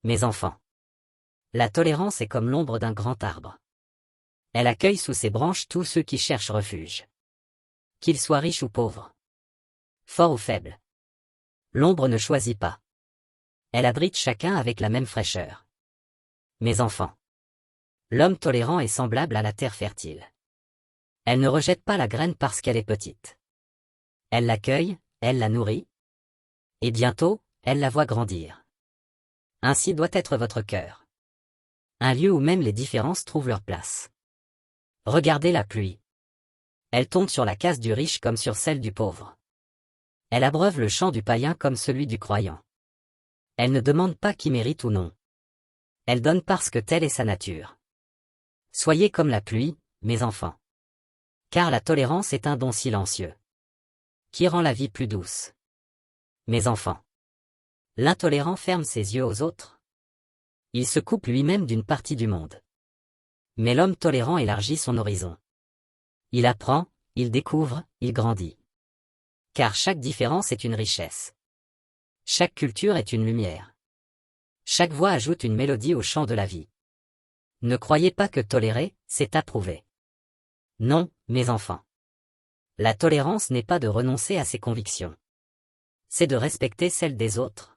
Mes enfants. La tolérance est comme l'ombre d'un grand arbre. Elle accueille sous ses branches tous ceux qui cherchent refuge. Qu'ils soient riches ou pauvres. Forts ou faibles. L'ombre ne choisit pas. Elle abrite chacun avec la même fraîcheur. Mes enfants. L'homme tolérant est semblable à la terre fertile. Elle ne rejette pas la graine parce qu'elle est petite. Elle l'accueille, elle la nourrit. Et bientôt, elle la voit grandir. Ainsi doit être votre cœur. Un lieu où même les différences trouvent leur place. Regardez la pluie. Elle tombe sur la case du riche comme sur celle du pauvre. Elle abreuve le champ du païen comme celui du croyant. Elle ne demande pas qui mérite ou non. Elle donne parce que telle est sa nature. Soyez comme la pluie, mes enfants. Car la tolérance est un don silencieux. Qui rend la vie plus douce. Mes enfants. L'intolérant ferme ses yeux aux autres. Il se coupe lui-même d'une partie du monde. Mais l'homme tolérant élargit son horizon. Il apprend, il découvre, il grandit. Car chaque différence est une richesse. Chaque culture est une lumière. Chaque voix ajoute une mélodie au chant de la vie. Ne croyez pas que tolérer, c'est approuver. Non, mes enfants. La tolérance n'est pas de renoncer à ses convictions. C'est de respecter celles des autres.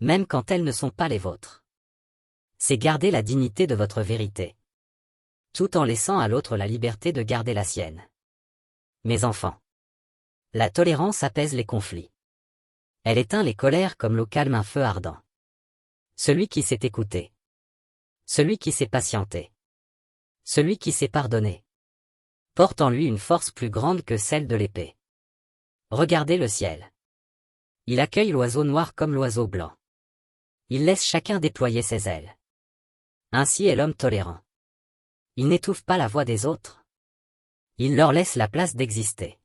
Même quand elles ne sont pas les vôtres. C'est garder la dignité de votre vérité. Tout en laissant à l'autre la liberté de garder la sienne. Mes enfants. La tolérance apaise les conflits. Elle éteint les colères comme l'eau calme un feu ardent. Celui qui sait écouter. Celui qui sait patienter. Celui qui sait pardonner. Porte en lui une force plus grande que celle de l'épée. Regardez le ciel. Il accueille l'oiseau noir comme l'oiseau blanc. Il laisse chacun déployer ses ailes. Ainsi est l'homme tolérant. Il n'étouffe pas la voix des autres. Il leur laisse la place d'exister.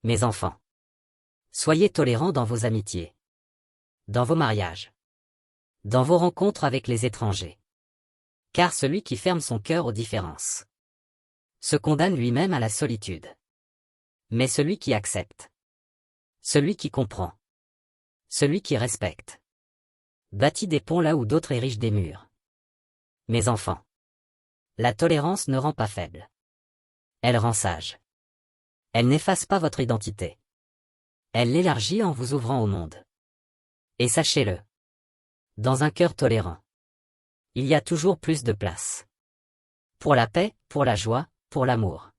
Mes enfants. Soyez tolérants dans vos amitiés. Dans vos mariages. Dans vos rencontres avec les étrangers. Car celui qui ferme son cœur aux différences se condamne lui-même à la solitude. Mais celui qui accepte, celui qui comprend, celui qui respecte, bâtit des ponts là où d'autres érigent des murs. Mes enfants. La tolérance ne rend pas faible. Elle rend sage. Elle n'efface pas votre identité. Elle l'élargit en vous ouvrant au monde. Et sachez-le. Dans un cœur tolérant, il y a toujours plus de place. Pour la paix, pour la joie, pour l'amour.